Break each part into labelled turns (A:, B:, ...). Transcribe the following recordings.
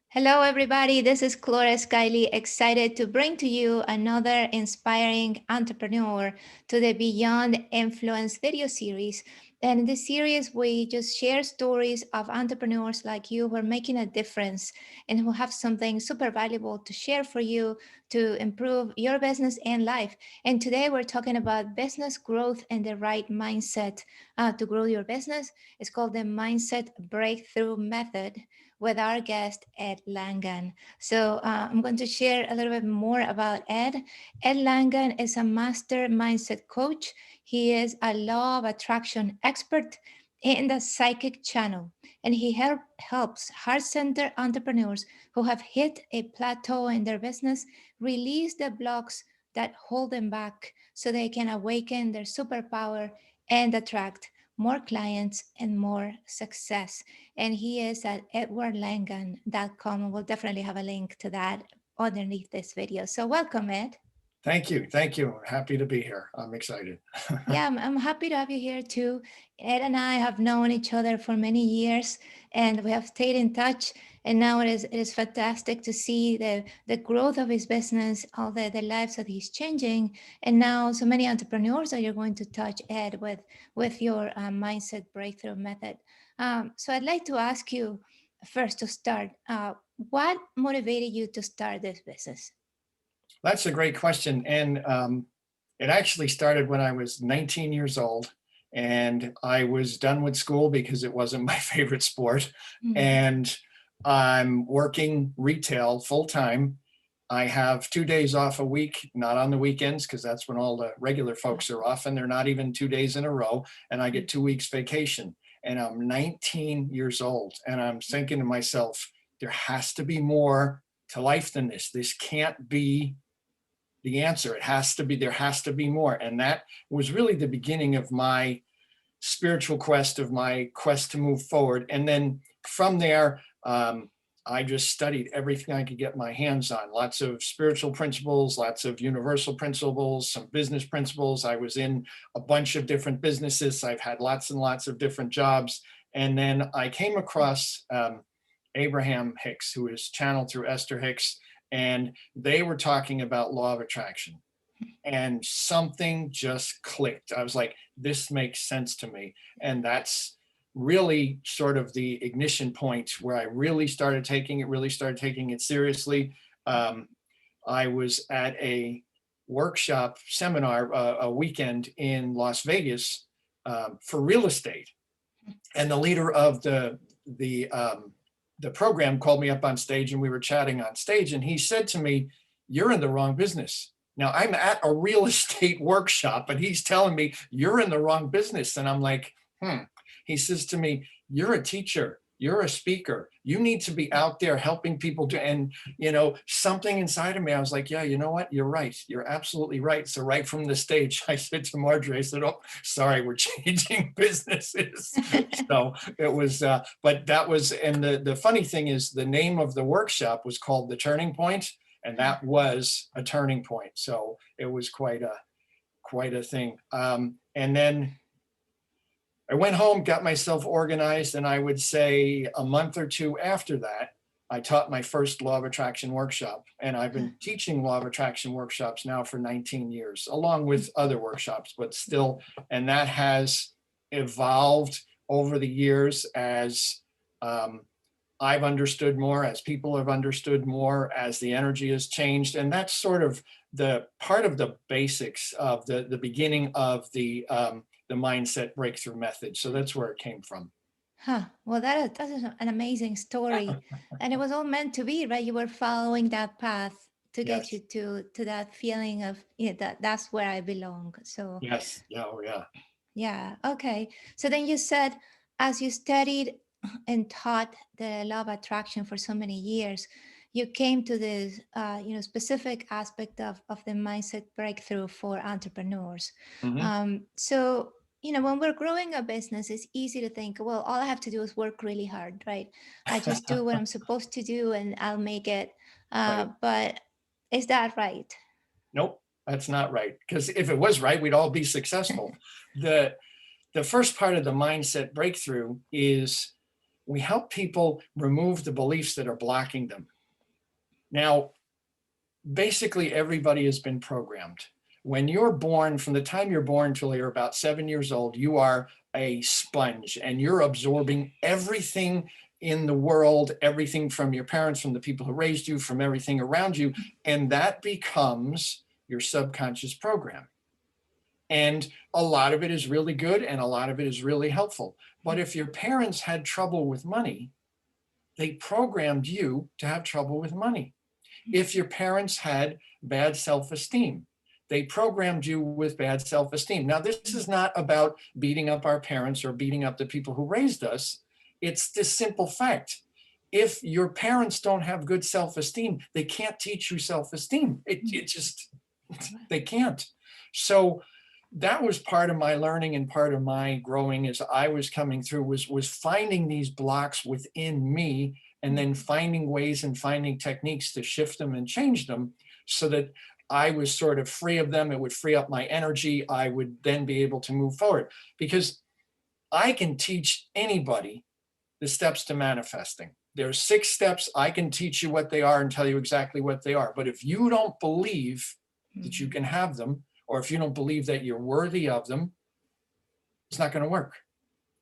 A: Hello, everybody. This is Clara Skyley, excited to bring to you another inspiring entrepreneur to the Beyond Influence video series. And in this series, we just share stories of entrepreneurs like you who are making a difference and who have something super valuable to share for you to improve your business and life. And today, we're talking about business growth and the right mindset to grow your business. It's called the Mindset Breakthrough Method with our guest, Ed Langan. So I'm going to share a little bit more about Ed. Ed Langan is a master mindset coach. He is a law of attraction expert in the Psychic Channel, and he helps heart-centered entrepreneurs who have hit a plateau in their business release the blocks that hold them back so they can awaken their superpower and attract more clients and more success. And he is at edwardlangan.com. And we'll definitely have a link to that underneath this video. So welcome, Ed.
B: Thank you. Thank you. Happy to be here. I'm excited.
A: Yeah, I'm happy to have you here too. Ed and I have known each other for many years and we have stayed in touch. And now it is fantastic to see the growth of his business, all the lives that he's changing. And now so many entrepreneurs that you're going to touch, Ed, with your mindset breakthrough method. So I'd like to ask you first to start, what motivated you to start this business?
B: That's a great question. And it actually started when I was 19 years old and I was done with school because it wasn't my favorite sport.
A: Mm.
B: And I'm working retail full time. I have 2 days off a week, not on the weekends, because that's when all the regular folks are off and they're not even 2 days in a row. And I get 2 weeks vacation. And I'm 19 years old. And I'm thinking to myself, there has to be more to life than this. This can't be the answer. There has to be more. And that was really the beginning of my spiritual quest, of my quest to move forward. And then from there, I just studied everything I could get my hands on. Lots of spiritual principles, lots of universal principles, some business principles. I was in a bunch of different businesses. I've had lots and lots of different jobs. And then I came across Abraham Hicks, who is channeled through Esther Hicks, and they were talking about law of attraction. And something just clicked. I was like, this makes sense to me. And that's really sort of the ignition point where I really started taking it seriously. I was at a workshop seminar, a weekend in Las Vegas for real estate. And the leader of the program called me up on stage and we were chatting on stage and he said to me, "You're in the wrong business." Now I'm at a real estate workshop and he's telling me you're in the wrong business. And I'm like, He says to me, "You're a teacher, you're a speaker. You need to be out there helping people to," and something inside of me, I was like, yeah, you know what? You're right. You're absolutely right. So right from the stage, I said to Marjorie, I said, "Oh, sorry, we're changing businesses." So it was, but that was, and the funny thing is the name of the workshop was called The Turning Point. And that was a turning point. So it was quite a thing. And then I went home, got myself organized, and I would say a month or two after that, I taught my first law of attraction workshop. And I've been teaching law of attraction workshops now for 19 years, along with other workshops, but still, and that has evolved over the years as I've understood more, as people have understood more, as the energy has changed. And that's sort of the part of the basics of the beginning of the mindset breakthrough method. So that's where it came from.
A: Well, that is an amazing story. And it was all meant to be, right? You were following that path to get you
B: Yes.
A: to that feeling of that's where I belong. So
B: Yes. Yeah. Oh, yeah.
A: yeah, okay. So then you said, as you studied and taught the law of attraction for so many years, you came to this, specific aspect of the mindset breakthrough for entrepreneurs.
B: Mm-hmm.
A: So, when we're growing a business, it's easy to think, well, all I have to do is work really hard, right? I just do what I'm supposed to do and I'll make it.
B: Right.
A: But is that right?
B: Nope. That's not right. Because if it was right, we'd all be successful. The first part of the mindset breakthrough is we help people remove the beliefs that are blocking them. Now, basically everybody has been programmed. When you're born, from the time you're born till you're about 7 years old, you are a sponge and you're absorbing everything in the world, everything from your parents, from the people who raised you, from everything around you, and that becomes your subconscious program. And a lot of it is really good and a lot of it is really helpful. But if your parents had trouble with money, they programmed you to have trouble with money. If your parents had bad self-esteem, they programmed you with bad self-esteem. Now, this is not about beating up our parents or beating up the people who raised us. It's this simple fact. If your parents don't have good self-esteem, they can't teach you self-esteem. It just, they can't. So that was part of my learning and part of my growing as I was coming through was finding these blocks within me and then finding ways and finding techniques to shift them and change them so that I was sort of free of them. It would free up my energy. I would then be able to move forward because I can teach anybody the steps to manifesting. There's 6 steps. I can teach you what they are and tell you exactly what they are. But if you don't believe that you can have them, or if you don't believe that you're worthy of them, it's not going to work.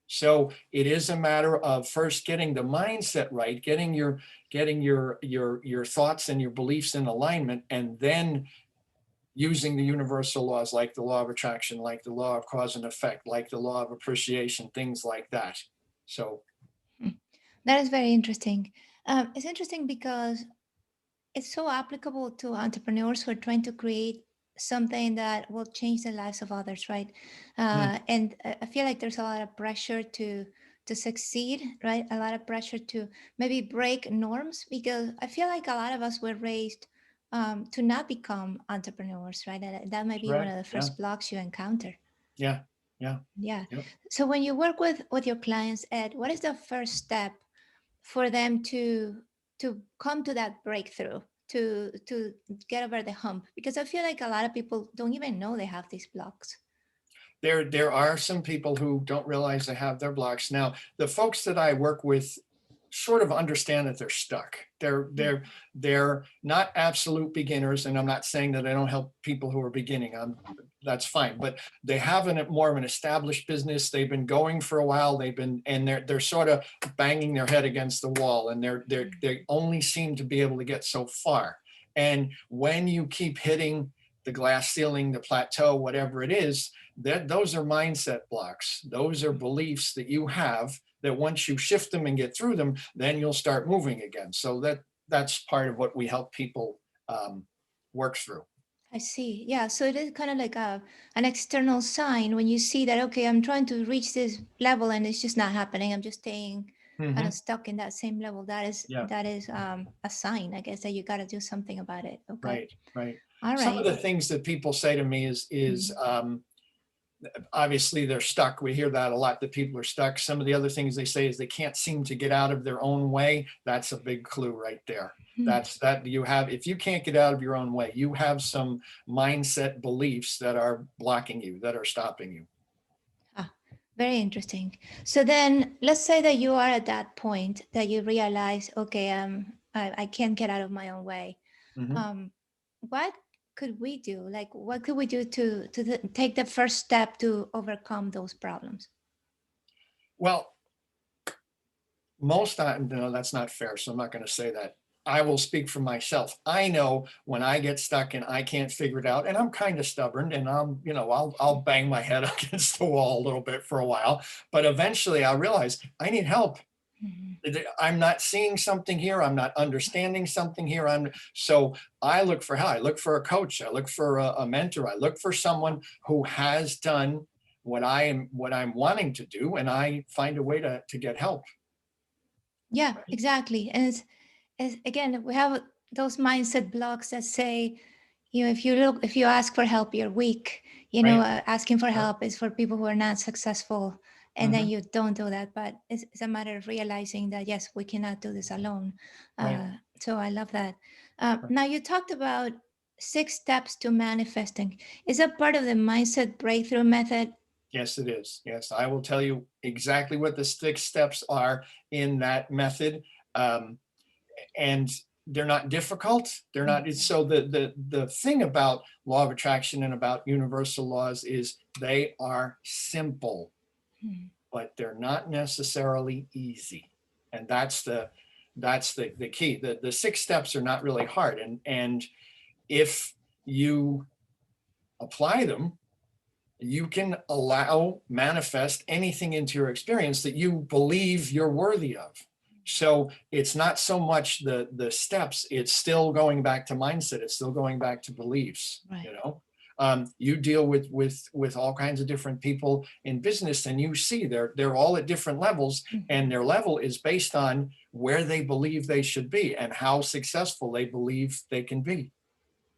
B: So it is a matter of first getting the mindset right, getting your thoughts and your beliefs in alignment, and then using the universal laws like the law of attraction, like the law of cause and effect, like the law of appreciation, things like that. So
A: That is very interesting. It's interesting because it's so applicable to entrepreneurs who are trying to create something that will change the lives of others, right? And I feel like there's a lot of pressure to succeed, right? A lot of pressure to maybe break norms because I feel like a lot of us were raised to not become entrepreneurs, right? That might be one
B: correct.
A: of the
B: Yeah.
A: first blocks you encounter.
B: Yeah. Yeah.
A: Yeah.
B: Yep.
A: So when you work with your clients, Ed, what is the first step for them to come to that breakthrough, to get over the hump? Because I feel like a lot of people don't even know they have these blocks.
B: There are some people who don't realize they have their blocks. Now, the folks that I work with sort of understand that they're stuck. They're not absolute beginners, and I'm not saying that I don't help people who are beginning. That's fine, but they have more of an established business. They've been going for a while. They're sort of banging their head against the wall, and they only seem to be able to get so far. And when you keep hitting the glass ceiling, the plateau, whatever it is, those are mindset blocks. Those are beliefs that you have that once you shift them and get through them, then you'll start moving again. So that's part of what we help people work through.
A: I see. Yeah. So it is kind of like an external sign when you see that, okay, I'm trying to reach this level and it's just not happening. I'm just staying kind of
B: Mm-hmm.
A: stuck in that same level. That is
B: Yeah.
A: a sign, I guess, that you got to do something about it. Okay.
B: Right. Right.
A: All
B: Some of
A: right.
B: the things that people say to me is obviously they're stuck. We hear that a lot, that people are stuck. Some of the other things they say is they can't seem to get out of their own way. That's a big clue right there. That's that you have, if you can't get out of your own way, you have some mindset beliefs that are blocking you, that are stopping you.
A: Ah, very interesting. So then let's say that you are at that point that you realize, okay, I can't get out of my own way.
B: Mhm.
A: What could we do? Like, what could we do to take the first step to overcome those problems?
B: Well, most time, no, that's not fair. So I'm not going to say that. I will speak for myself. I know when I get stuck and I can't figure it out, and I'm kind of stubborn, and I'll bang my head against the wall a little bit for a while, but eventually I'll realize I need help.
A: Mhm.
B: I'm not seeing something here. I'm not understanding something here. So I look for help. I look for a coach. I look for a mentor. I look for someone who has done what I'm wanting to do, and I find a way to get help.
A: Yeah,
B: Right.
A: exactly. And it's again, we have those mindset blocks that say, if you ask for help, you're weak.
B: Right.
A: Asking for
B: Yep.
A: help is for people who are not successful, and then
B: Mhm.
A: you don't do that. But it's a matter of realizing that yes, we cannot do this alone.
B: Right.
A: So I love that.
B: Right.
A: Now you talked about 6 steps to manifesting. Is that part of the mindset breakthrough method?
B: Yes, it is. Yes, I will tell you exactly what the 6 steps are in that method. Um, and they're not difficult. They're not. So the thing about law of attraction and about universal laws is they are simple, but they're not necessarily easy. And that's the key. The 6 steps are not really hard. And if you apply them, you can manifest anything into your experience that you believe you're worthy of. So it's not so much the steps, it's still going back to mindset, it's still going back to beliefs,
A: Right.
B: You deal with all kinds of different people in business, and you see they're all at different levels, and their level is based on where they believe they should be and how successful they believe they can be.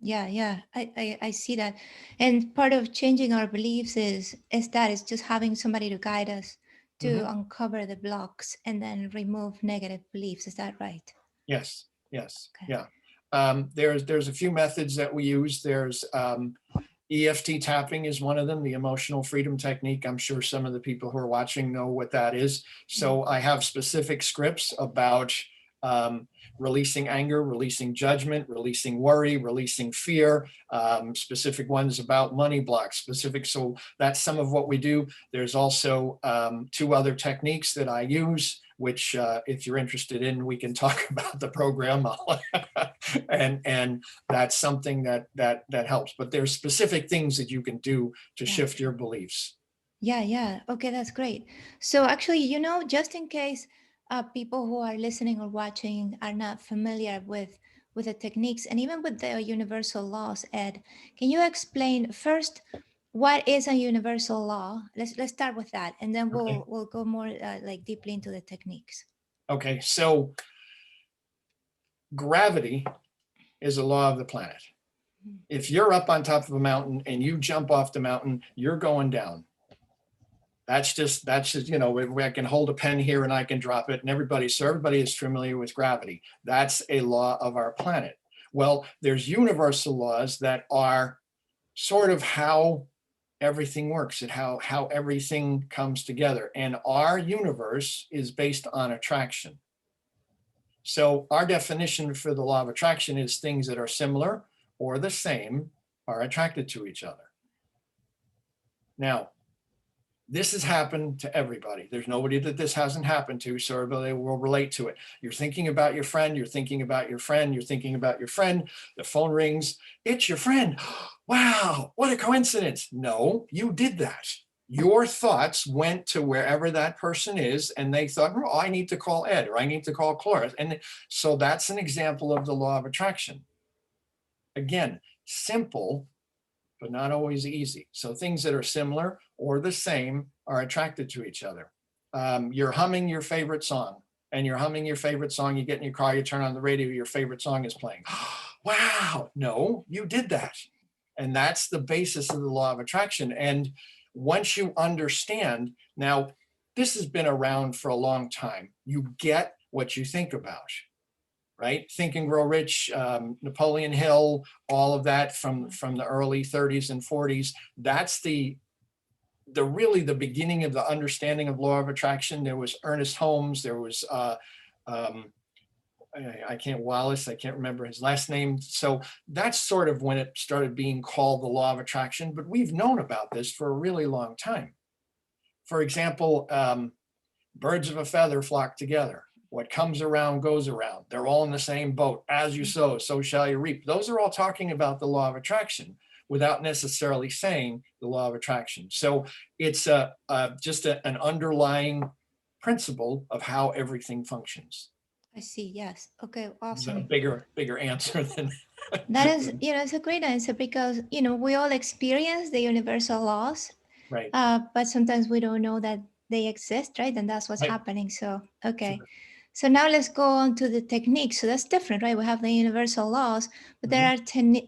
A: Yeah, I see that. And part of changing our beliefs is that it's just having somebody to guide us to
B: Mhm.
A: uncover the blocks and then remove negative beliefs. Is that right?
B: Yes, yes,
A: Okay.
B: yeah. There's a few methods that we use. There's EFT tapping is one of them, the emotional freedom technique. I'm sure some of the people who are watching know what that is. So I have specific scripts about um, releasing anger, releasing judgment, releasing worry, releasing fear, specific ones about money blocks, specific. So that's some of what we do. There's also 2 other techniques that I use, which if you're interested in, we can talk about the program. and that's something that helps. But there's specific things that you can do to
A: Yeah.
B: shift your beliefs.
A: Yeah. Okay, that's great. So actually, just in case people who are listening or watching are not familiar with the techniques and even with the universal laws, Ed, can you explain first what is a universal law? Let's start with that, and then
B: Okay.
A: we'll go more like deeply into the techniques.
B: Okay. So gravity is a law of the planet. If you're up on top of a mountain and you jump off the mountain, you're going down. That's just I can hold a pen here and I can drop it, and everybody is familiar with gravity. That's a law of our planet. Well, there's universal laws that are sort of how everything works and how everything comes together. And our universe is based on attraction. So our definition for the law of attraction is things that are similar or the same are attracted to each other. Now, this has happened to everybody. There's nobody that this hasn't happened to, so everybody will relate to it. You're thinking about your friend, you're thinking about your friend, you're thinking about your friend, the phone rings, it's your friend. Wow, what a coincidence. No, you did that. Your thoughts went to wherever that person is, and they thought, oh, I need to call Ed, or I need to call Cloris. And so that's an example of the law of attraction. Again, simple, but not always easy. So things that are similar or the same are attracted to each other. You're humming your favorite song, and you're humming your favorite song. You get in your car, you turn on the radio, your favorite song is playing. Wow, no, you did that. And that's the basis of the law of attraction. And once you understand, now this has been around for a long time, you get what you think about, right? Think and Grow Rich, Napoleon Hill, all of that from the early 30s and 40s. That's the really the beginning of the understanding of law of attraction. There was Ernest Holmes. There was I can't Wallace. I can't remember his last name. So that's sort of when it started being called the law of attraction. But we've known about this for a really long time. For example, birds of a feather flock together. What comes around goes around. They're all in the same boat. As you sow, so shall you reap. Those are all talking about the law of attraction without necessarily saying the law of attraction. So it's just an underlying principle of how everything functions.
A: I see. Yes. Okay.
B: It's a
A: Awesome.
B: bigger answer than
A: That is, it's a great answer because we all experience the universal laws,
B: right.
A: but sometimes we don't know that they exist, right? And that's what's
B: Right.
A: happening. So, okay.
B: Sure.
A: So now let's go on to the techniques. So that's different, right? We have the universal laws, but there
B: Mhm.
A: are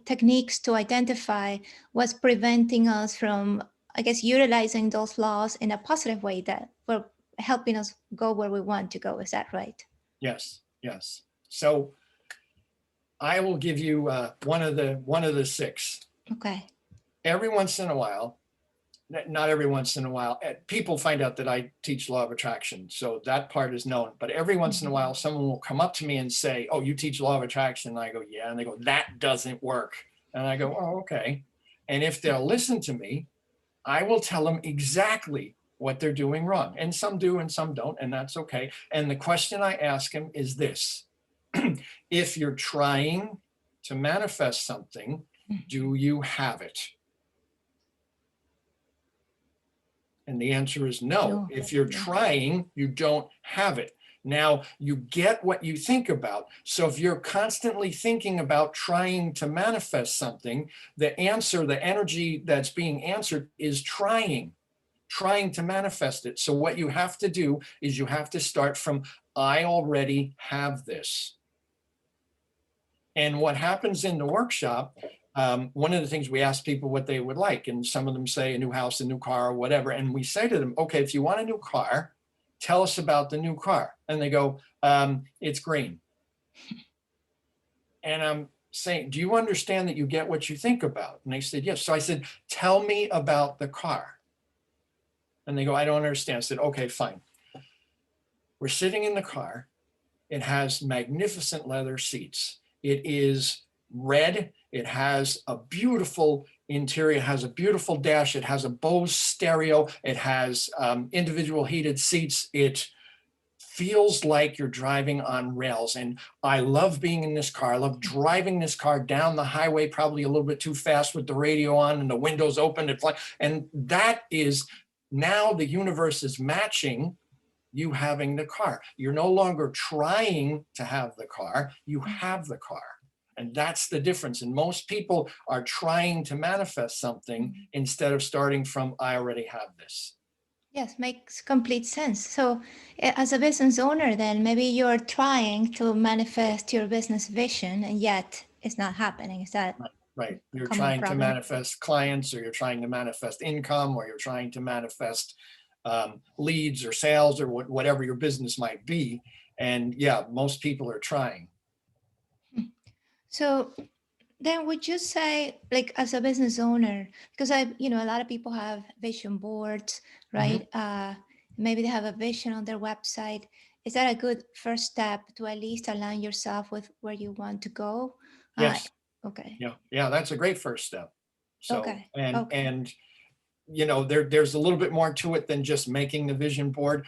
A: techniques to identify what's preventing us from, I guess, utilizing those laws in a positive way that will helping us go where we want to go. Is that right?
B: Yes. Yes. So I will give you one of the 6.
A: Okay.
B: Every once in a while, not every once in a while, people find out that I teach law of attraction. So that part is known. But every once in a while, someone will come up to me and say, oh, you teach law of attraction? And I go, yeah. And they go, that doesn't work. And I go, oh, okay. And if they'll listen to me, I will tell them exactly what they're doing wrong. And some do and some don't, and that's okay. And the question I ask them is this: if you're trying to manifest something, do you have it? And the answer is no. If you're trying, you don't have it. Now, you get what you think about. So if you're constantly thinking about trying to manifest something, the answer, the energy that's being answered is trying to manifest it. So what you have to do is you have to start from, I already have this. And what happens in the workshop, one of the things we ask people what they would like, and some of them say a new house, a new car, or whatever. And we say to them, okay, if you want a new car, tell us about the new car. And they go, it's green. And I'm saying, do you understand that you get what you think about? And they said, yes. So I said, tell me about the car. And they go, I don't understand. I said, okay, fine. We're sitting in the car. It has magnificent leather seats. It is red. It has a beautiful interior. It has a beautiful dash. It has a Bose stereo. It has individual heated seats. It feels like you're driving on rails. And I love being in this car. I love driving this car down the highway, probably a little bit too fast with the radio on and the windows open. And that is, now the universe is matching you having the car. You're no longer trying to have the car. You have the car. And that's the difference. And most people are trying to manifest something instead of starting from, I already have this.
A: Yes, makes complete sense. So as a business owner, then maybe you're trying to manifest your business vision and yet it's not happening. Is that
B: right? You're
A: common
B: trying
A: problem?
B: to manifest clients, or you're trying to manifest income, or you're trying to manifest leads or sales, or whatever your business might be. And yeah, most people are trying.
A: So then would you say, like, as a business owner, because a lot of people have vision boards, right? Maybe they have a vision on their website. Is that a good first step to at least align yourself with where you want to go?
B: Yes.
A: Okay.
B: Yeah, that's a great first step. So,
A: Okay.
B: and there's a little bit more to it than just making the vision board.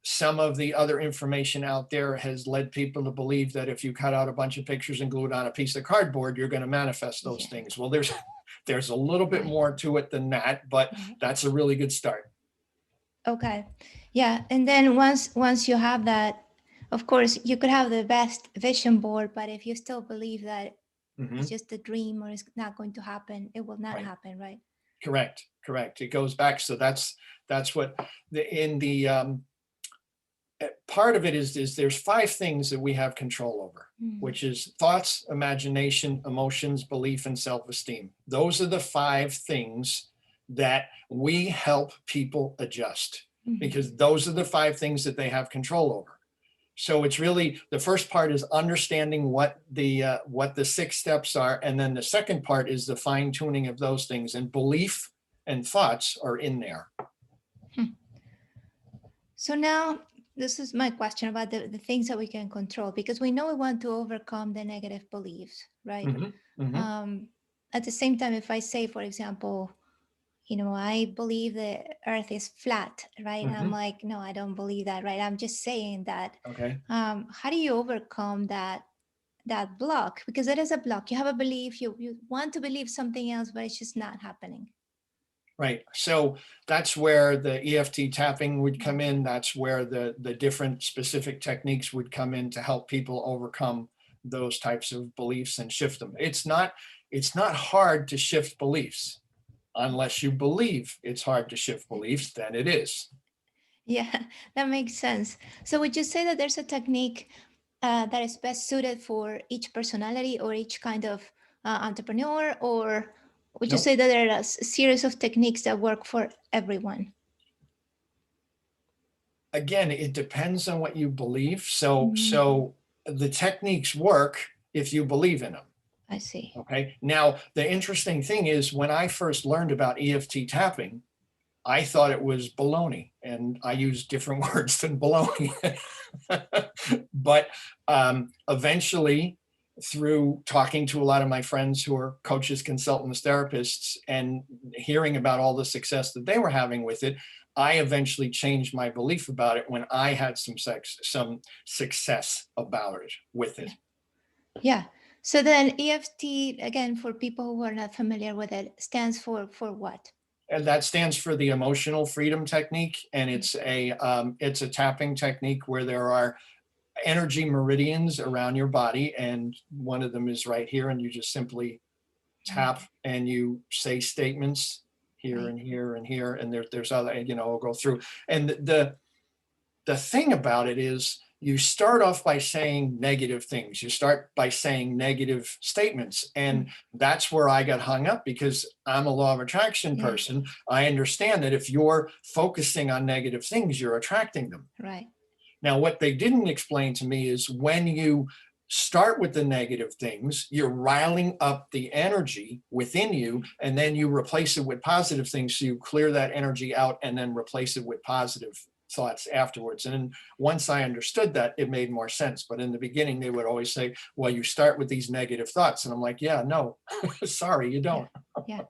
B: Some of the other information out there has led people to believe that if you cut out a bunch of pictures and glue it on a piece of cardboard, you're going to manifest those things. Well, there's a little bit more to it than that, but that's a really good start.
A: Okay. Yeah. And then once you have that, of course, you could have the best vision board, but if you still believe that it's just a dream or it's not going to happen, it will not happen, right?
B: Correct. It goes back. So that's what part of it is there's 5 things that we have control over, which is thoughts, imagination, emotions, belief, and self-esteem. Those are the 5 things that we help people adjust, because those are the 5 things that they have control over. So it's really, the first part is understanding what the 6 steps are. And then the second part is the fine tuning of those things, and belief and thoughts are in there.
A: So now, this is my question about the things that we can control, because we know we want to overcome the negative beliefs, right? At the same time, if I say, for example, I believe the earth is flat, right? I'm like, no, I don't believe that, right? I'm just saying that.
B: Okay.
A: How do you overcome that block? Because it is a block. You have a belief, you want to believe something else, but it's just not happening.
B: Right. So that's where the EFT tapping would come in. That's where the different specific techniques would come in to help people overcome those types of beliefs and shift them. It's not hard to shift beliefs. Unless you believe it's hard to shift beliefs, then it is.
A: Yeah, that makes sense. So would you say that there's a technique that is best suited for each personality or each kind of entrepreneur, or would you say that there are a series of techniques that work for everyone?
B: Again, it depends on what you believe. So the techniques work if you believe in them.
A: I see.
B: Okay. Now, the interesting thing is when I first learned about EFT tapping, I thought it was baloney, and I use different words than baloney. But eventually, through talking to a lot of my friends who are coaches, consultants, therapists, and hearing about all the success that they were having with it, I eventually changed my belief about it when I had some success about it with it.
A: Yeah. So then EFT, again, for people who are not familiar with it, stands for what?
B: And that stands for the emotional freedom technique, and it's a tapping technique where there are energy meridians around your body, and one of them is right here, and you just simply tap and you say statements here
A: Right.
B: and here and here, and there's other, I'll go through. And the thing about it is you start off by saying negative things. You start by saying negative statements. And that's where I got hung up, because I'm a law of attraction
A: Yeah.
B: person. I understand that if you're focusing on negative things, you're attracting them.
A: Right.
B: Now, what they didn't explain to me is when you start with the negative things, you're riling up the energy within you, and then you replace it with positive things. So you clear that energy out and then replace it with positive thoughts afterwards. And once I understood that, it made more sense. But in the beginning, they would always say, well, you start with these negative thoughts. And I'm like, yeah, no, sorry, you don't.
A: Yeah.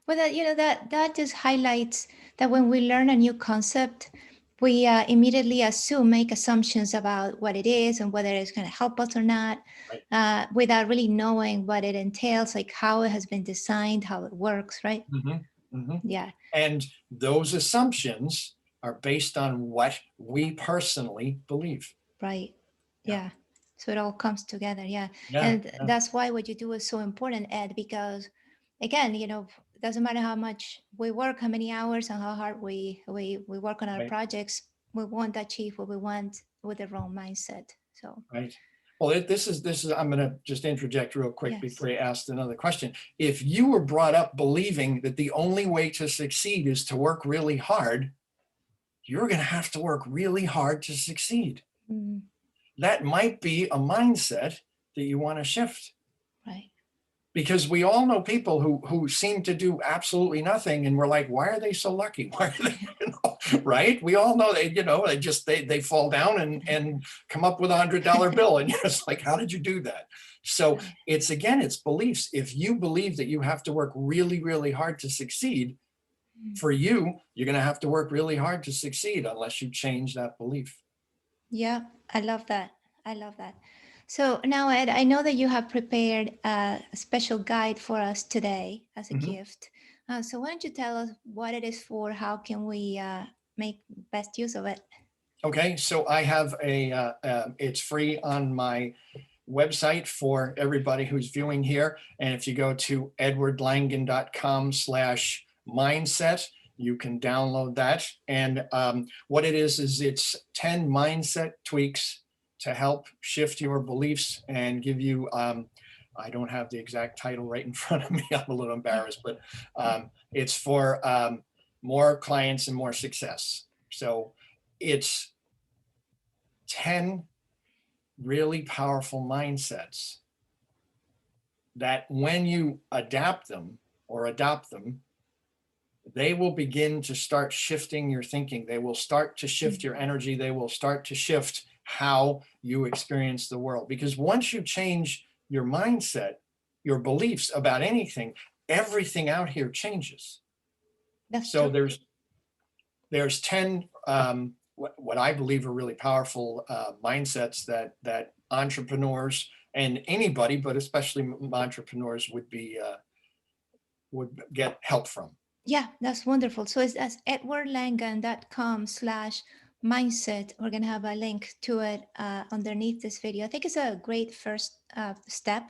A: Well, that just highlights that when we learn a new concept, we immediately make assumptions about what it is and whether it's going to help us or not,
B: Right.
A: without really knowing what it entails, like how it has been designed, how it works, right?
B: Mm-hmm. Mm-hmm.
A: Yeah.
B: And those assumptions are based on what we personally believe.
A: Right.
B: Yeah.
A: Yeah. So it all comes together. Yeah.
B: Yeah.
A: And
B: Yeah.
A: that's why what you do is so important, Ed, because again, it doesn't matter how much we work, how many hours and how hard we work on our
B: Right.
A: projects, we won't achieve what we want with the wrong mindset. So
B: Right. Well, this is, I'm going to just interject real quick
A: yes.
B: before you ask another question. If you were brought up believing that the only way to succeed is to work really hard, you're going to have to work really hard to succeed.
A: Mm,
B: That might be a mindset that you want to shift.
A: right.
B: Because we all know people who seem to do absolutely nothing, and we're like, why are they so lucky? Why are they, right? We all know they fall down and come up with $100 bill, and you're just like, how did you do that? So it's beliefs. If you believe that you have to work really, really hard to succeed, for you, you're going to have to work really hard to succeed unless you change that belief.
A: Yeah, I love that. I love that. So now, Ed, I know that you have prepared a special guide for us today as a gift. So why don't you tell us what it is for? How can we make best use of it?
B: Okay, so I have it's free on my website for everybody who's viewing here. And if you go to edwardlangan.com/mindset, you can download that. And what it is it's 10 mindset tweaks to help shift your beliefs and give you, I don't have the exact title right in front of me. I'm a little embarrassed, but it's for more clients and more success. So it's 10 really powerful mindsets that when you adapt them or adopt them, they will begin to start shifting your thinking. They will start to shift your energy. They will start to shift how you experience the world. Because once you change your mindset, your beliefs about anything, everything out here changes.
A: That's
B: So
A: true.
B: there's 10 what I believe are really powerful mindsets that entrepreneurs and anybody, but especially entrepreneurs, would get help from.
A: Yeah, that's wonderful. So it's at edwardlangan.com/mindset. We're going to have a link to it underneath this video. I think it's a great first step,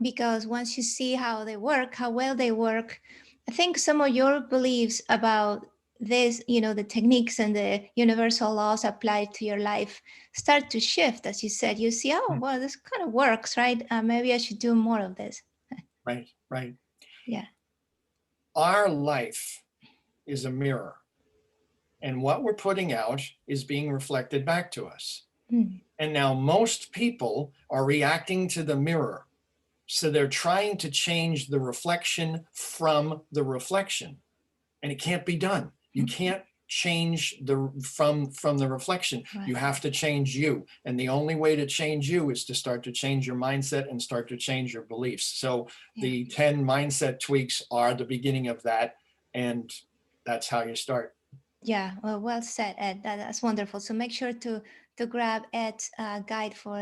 A: because once you see how they work, how well they work, I think some of your beliefs about this, the techniques and the universal laws applied to your life start to shift. As you said, you see, oh, well, this kind of works, right? Maybe I should do more of this.
B: Right, right.
A: Yeah.
B: Our life is a mirror, and what we're putting out is being reflected back to us.
A: Mm.
B: And now most people are reacting to the mirror. So they're trying to change the reflection from the reflection, and it can't be done. You can't change the from the reflection.
A: Right.
B: You have to change you, and the only way to change you is to start to change your mindset and start to change your beliefs. So the 10 mindset tweaks are the beginning of that, and that's how you start.
A: Yeah, well said, Ed. That's wonderful. So make sure to grab Ed's guide for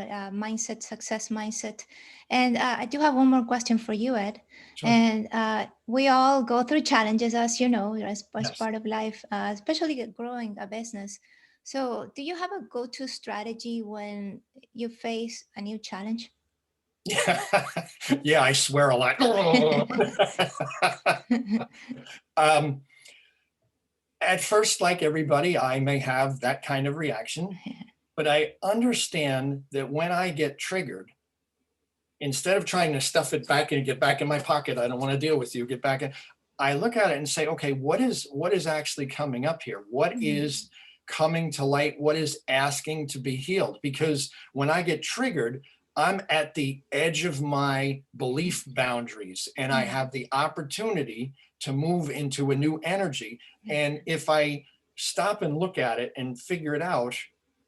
A: mindset, success mindset. And I do have one more question for you, Ed.
B: Sure.
A: And we all go through challenges, as you know, as
B: Yes.
A: part of life, especially growing a business. So do you have a go-to strategy when you face a new challenge?
B: Yeah, I swear a lot. um, at first, like everybody, I may have that kind of reaction, but I understand that when I get triggered, instead of trying to stuff it back and get back in my pocket, I don't want to deal with you, get back in. I look at it and say, okay, what is actually coming up here? What is coming to light? What is asking to be healed? Because when I get triggered, I'm at the edge of my belief boundaries, and I have the opportunity to move into a new energy. And if I stop and look at it and figure it out,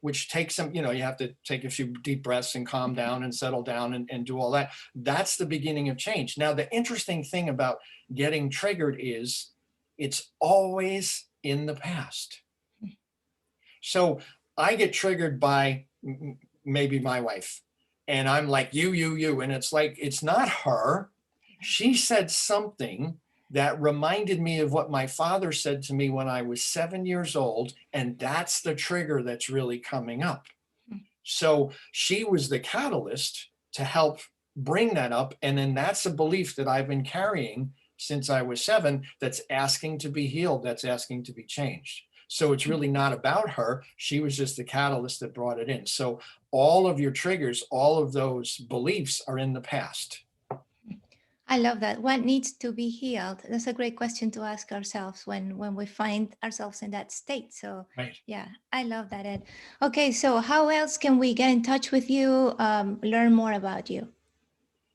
B: which takes some, you have to take a few deep breaths and calm down and settle down and do all that. That's the beginning of change. Now, the interesting thing about getting triggered is it's always in the past. So I get triggered by maybe my wife, and I'm like, you, and it's like, it's not her. She said something that reminded me of what my father said to me when I was 7 years old. And that's the trigger that's really coming up. So she was the catalyst to help bring that up. And then that's a belief that I've been carrying since I was 7 that's asking to be healed, that's asking to be changed. So it's really not about her. She was just the catalyst that brought it in. So all of your triggers, all of those beliefs are in the past.
A: I love that. What needs to be healed? That's a great question to ask ourselves when we find ourselves in that state. So,
B: Right.
A: yeah, I love that, Ed. Okay, so how else can we get in touch with you, learn more about you?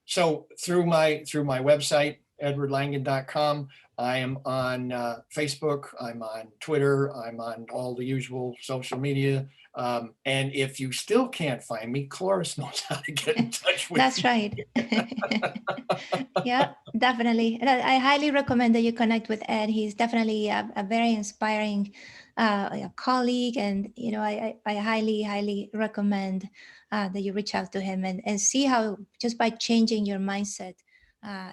B: So through my website, edwardlangan.com, I am on Facebook, I'm on Twitter, I'm on all the usual social media. And if you still can't find me, Cloris knows how to get in touch with
A: That's
B: me.
A: right. Yeah, definitely. And I highly recommend that you connect with Ed. He's definitely a very inspiring colleague. And, I highly, highly recommend that you reach out to him and see how just by changing your mindset,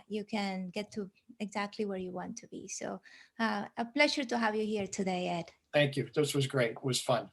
A: you can get to exactly where you want to be. So a pleasure to have you here today, Ed.
B: Thank you. This was great. It was fun.